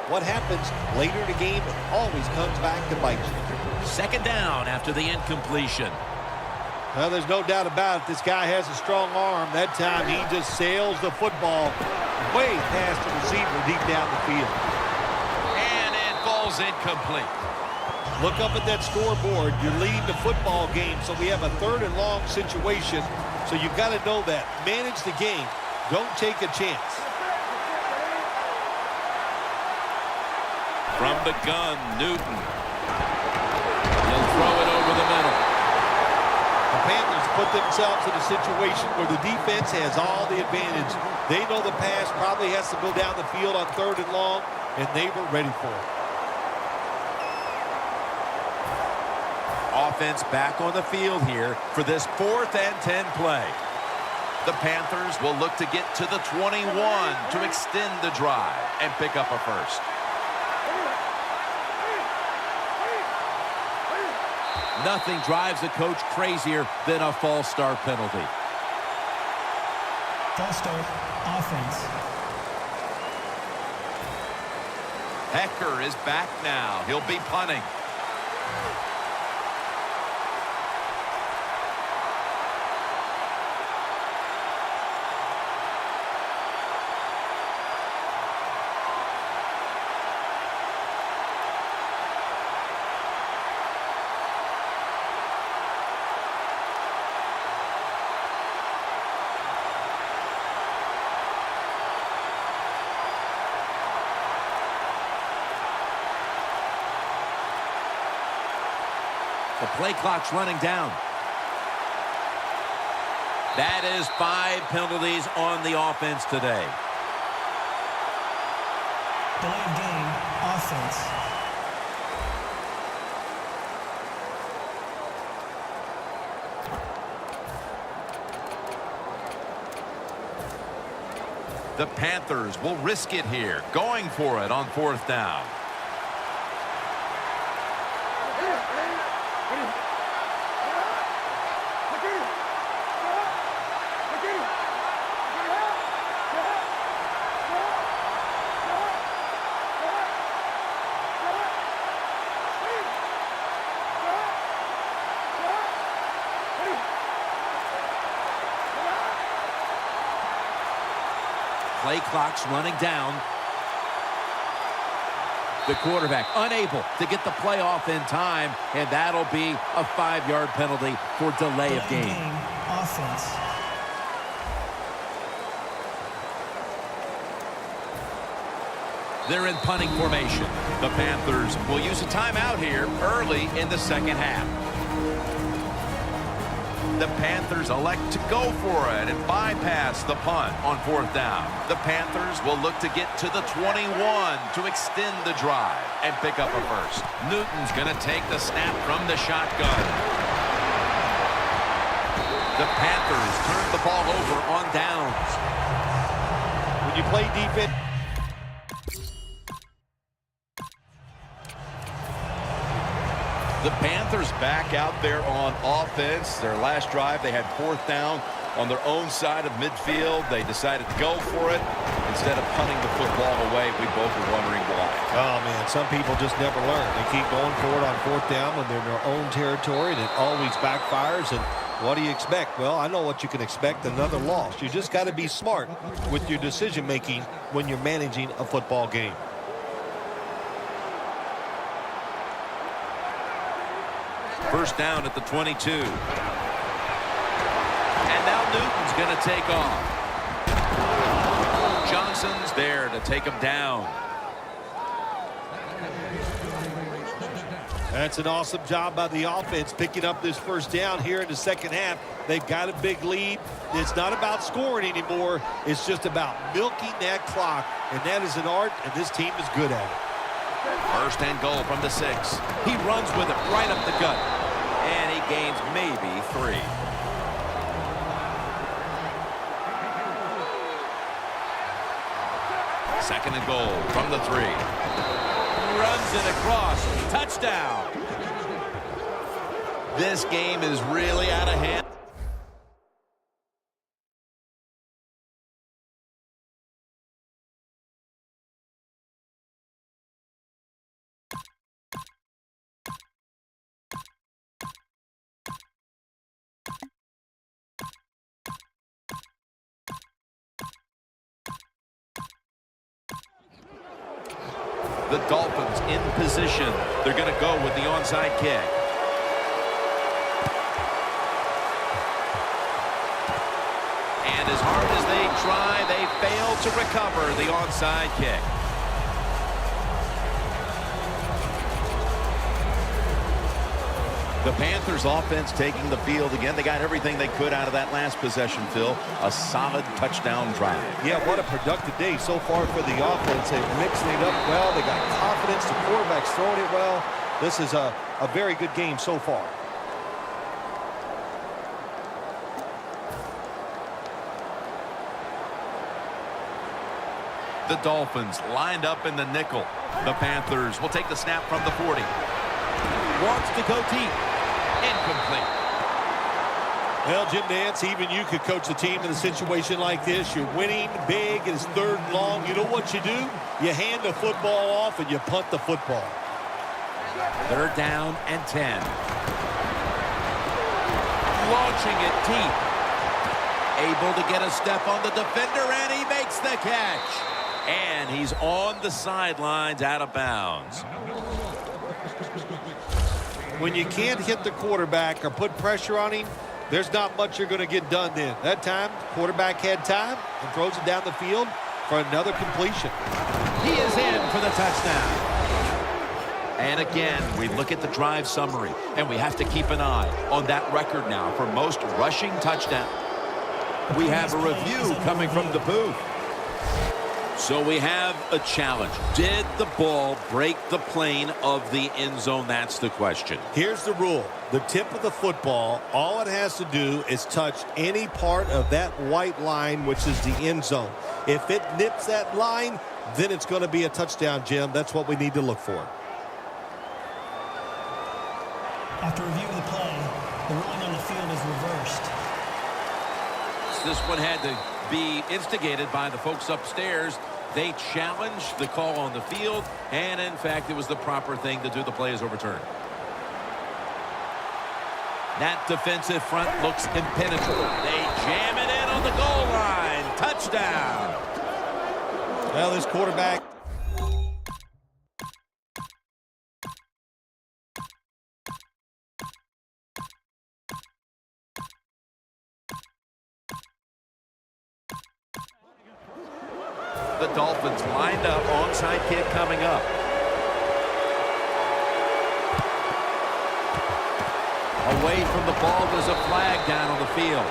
what happens later in the game always comes back to bite you. Second down after the incompletion. Well, there's no doubt about it. This guy has a strong arm. That time he just sails the football way past the receiver deep down the field. And it falls incomplete. Look up at that scoreboard. You're leading the football game, so we have a 3rd and long situation. So you've got to know that. Manage the game. Don't take a chance. From the gun, Newton. He'll throw it over the middle. The Panthers put themselves in a situation where the defense has all the advantage. They know the pass probably has to go down the field on 3rd and long, and they were ready for it. Offense back on the field here for this 4th and 10 play. The Panthers will look to get to the 21 to extend the drive and pick up a first. Nothing drives a coach crazier than a false start penalty. False start, offense. Hecker is back now. He'll be punting. The play clock's running down. That is 5 penalties on the offense today. Delay of game, offense. The Panthers will risk it here, going for it on 4th down. Play clock's running down. The quarterback unable to get the play off in time, and that'll be a 5-yard penalty for delay of game. Offense. They're in punting formation. The Panthers will use a timeout here early in the 2nd half. The Panthers elect to go for it and bypass the punt on 4th down. The Panthers will look to get to the 21 to extend the drive and pick up a first. Newton's going to take the snap from the shotgun. The Panthers turn the ball over on downs. When you play defense, the Panthers back out there on offense. Their last drive, they had 4th down on their own side of midfield. They decided to go for it instead of punting the football away. We both were wondering why. oh man, some people just never learn. They keep going for it on 4th down when they're in their own territory, and it always backfires. And what do you expect? Well, I know what you can expect, another loss. You just got to be smart with your decision-making when you're managing a football game. First down at the 22. And now Newton's going to take off. Johnson's there to take him down. That's an awesome job by the offense picking up this first down here in the 2nd half. They've got a big lead. It's not about scoring anymore. It's just about milking that clock, and that is an art, and this team is good at it. First and goal from the 6. He runs with it right up the gut. And he gains maybe 3. Second and goal from the 3. Runs it across. Touchdown. This game is really out of hand. The Dolphins in position. They're going to go with the onside kick. And as hard as they try, they fail to recover the onside kick. The Panthers offense taking the field again. They got everything they could out of that last possession, Phil. A solid touchdown drive. Yeah, what a productive day so far for the offense. They're mixing it up well. They got confidence. The quarterback's throwing it well. This is a very good game so far. The Dolphins lined up in the nickel. The Panthers will take the snap from the 40. Wants to go deep. Incomplete. Well, Jim Nance, even you could coach the team in a situation like this. You're winning big. It's 3rd and long. You know what you do? You hand the football off and you punt the football. 3rd down and 10. Launching it deep. Able to get a step on the defender, and he makes the catch. And he's on the sidelines out of bounds. When you can't hit the quarterback or put pressure on him, there's not much you're going to get done then. That time, quarterback had time and throws it down the field for another completion. He is in for the touchdown. And again, we look at the drive summary, and we have to keep an eye on that record now for most rushing touchdowns. We have a review coming from the booth. So we have a challenge. Did the ball break the plane of the end zone? That's the question. Here's the rule. The tip of the football, all it has to do is touch any part of that white line, which is the end zone. If it nips that line, then it's going to be a touchdown, Jim. That's what we need to look for. After review of the play, the ruling on the field is reversed. This one had to be instigated by the folks upstairs. They challenged the call on the field, and in fact, it was the proper thing to do. The play is overturned. That defensive front looks impenetrable. They jam it in on the goal line. Touchdown. Well, this quarterback. The Dolphins lined up, onside kick coming up. Away from the ball, there's a flag down on the field.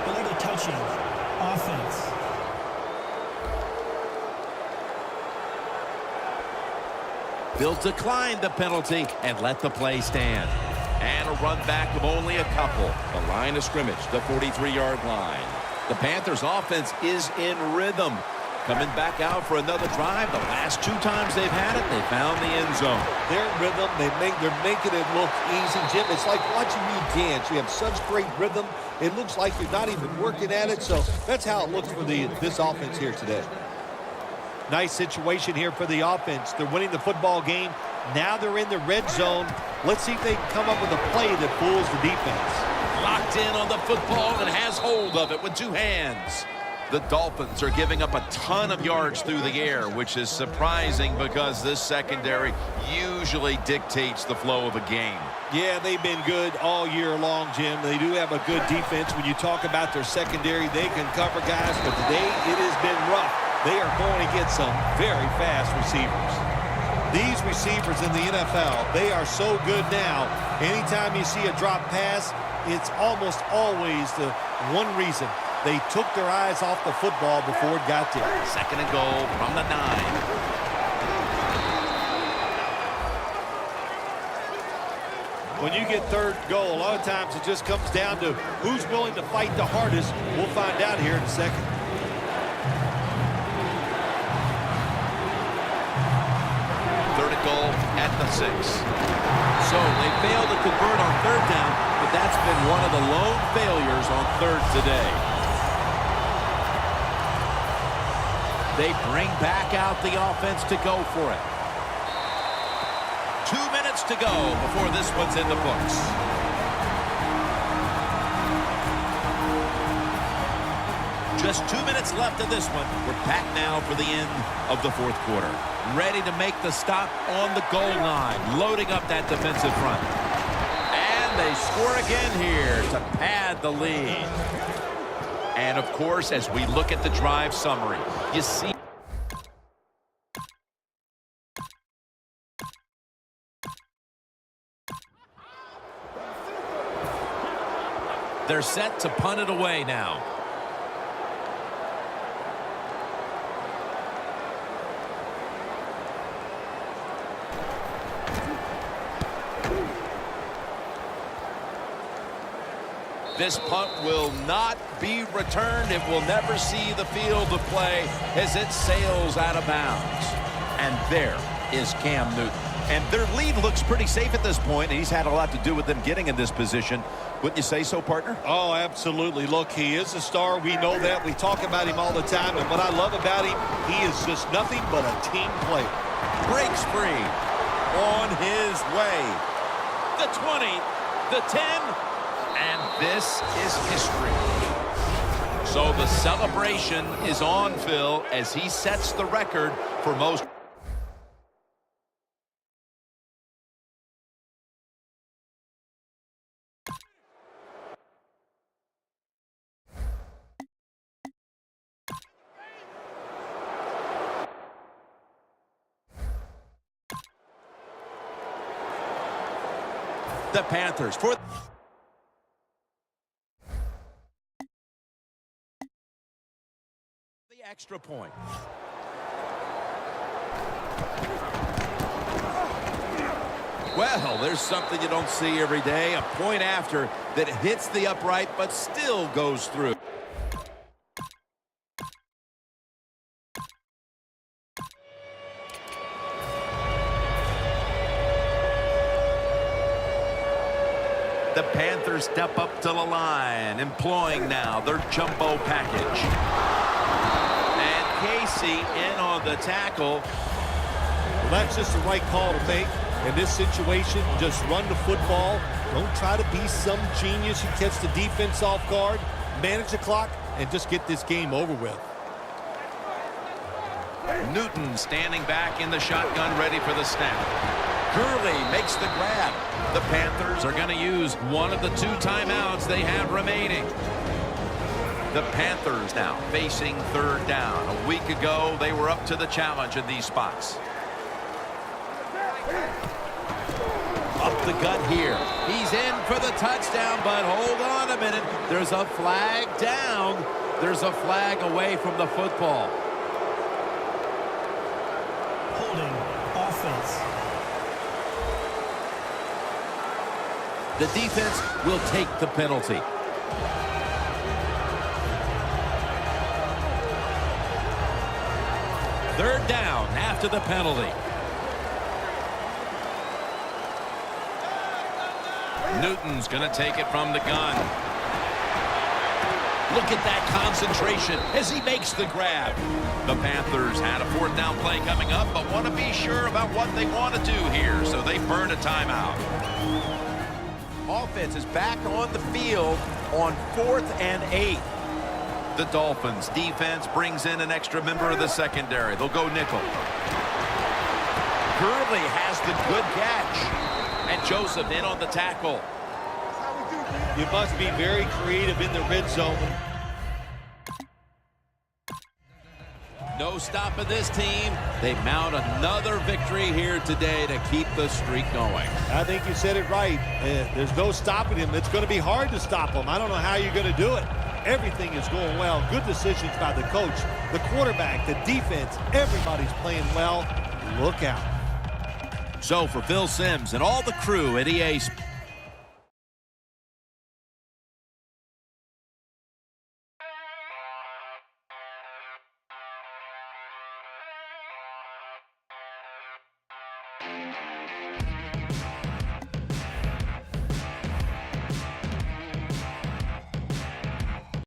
Illegal touching. Offense. They'll decline the penalty and let the play stand. And a run back of only a couple. The line of scrimmage, the 43-yard line. The Panthers offense is in rhythm. Coming back out for another drive. The last 2 times they've had it, they found the end zone. They're in rhythm. They're making it look easy, Jim. It's like watching you dance. You have such great rhythm. It looks like you're not even working at it. So that's how it looks for this offense here today. Nice situation here for the offense. They're winning the football game. Now they're in the red zone. Let's see if they can come up with a play that fools the defense. Locked in on the football and has hold of it with 2 hands. The Dolphins are giving up a ton of yards through the air, which is surprising because this secondary usually dictates the flow of a game. Yeah, they've been good all year long, Jim. They do have a good defense. When you talk about their secondary, they can cover guys, but today it has been rough. They are going to get some very fast receivers. These receivers in the NFL, they are so good now. Anytime you see a drop pass, it's almost always the one reason. They took their eyes off the football before it got there. 2nd and goal from the 9. When you get 3rd goal, a lot of times it just comes down to who's willing to fight the hardest. We'll find out here in a second. Goal at the 6. So they failed to convert on 3rd down, but that's been one of the lone failures on 3rd today. They bring back out the offense to go for it. 2 minutes to go before this one's in the books. Just 2 minutes left in this one. We're back now for the end of the fourth quarter. Ready to make the stop on the goal line. Loading up that defensive front. And they score again here to pad the lead. And, of course, as we look at the drive summary, you see they're set to punt it away now. This punt will not be returned. It will never see the field of play as it sails out of bounds. And there is Cam Newton. And their lead looks pretty safe at this point, and he's had a lot to do with them getting in this position. Wouldn't you say so, partner? Oh, absolutely. Look, he is a star. We know that. We talk about him all the time. And what I love about him, he is just nothing but a team player. Breaks free. On his way. The 20, the 10, and this is history. So the celebration is on, Phil, as he sets the record for most. The Panthers for the extra point. Well, there's something you don't see every day. A point after that hits the upright but still goes through. The Panthers step up to the line, employing now their jumbo package. And Casey in on the tackle. Well, that's just the right call to make. In this situation, just run the football. Don't try to be some genius who gets the defense off guard. Manage the clock and just get this game over with. Newton standing back in the shotgun, ready for the snap. Gurley makes the grab. The Panthers are going to use one of the 2 timeouts they have remaining. The Panthers now facing 3rd down. A week ago, they were up to the challenge in these spots. Up the gut here. He's in for the touchdown, but hold on a minute. There's a flag down. There's a flag away from the football. Holding offense. The defense will take the penalty. Third down after the penalty. Newton's going to take it from the gun. Look at that concentration as he makes the grab. The Panthers had a 4th down play coming up, but want to be sure about what they want to do here, so they burn a timeout. Offense is back on the field on 4th and 8. The Dolphins defense brings in an extra member of the secondary. They'll go nickel. Gurley has the good catch. And Joseph in on the tackle. You must be very creative in the red zone. No stopping this team. They mount another victory here today to keep the streak going. I think you said it right. There's no stopping him. It's going to be hard to stop him. I don't know how you're going to do it. Everything is going well. Good decisions by the coach, the quarterback, the defense. Everybody's playing well. Look out. So for Phil Simms and all the crew at EA Sports.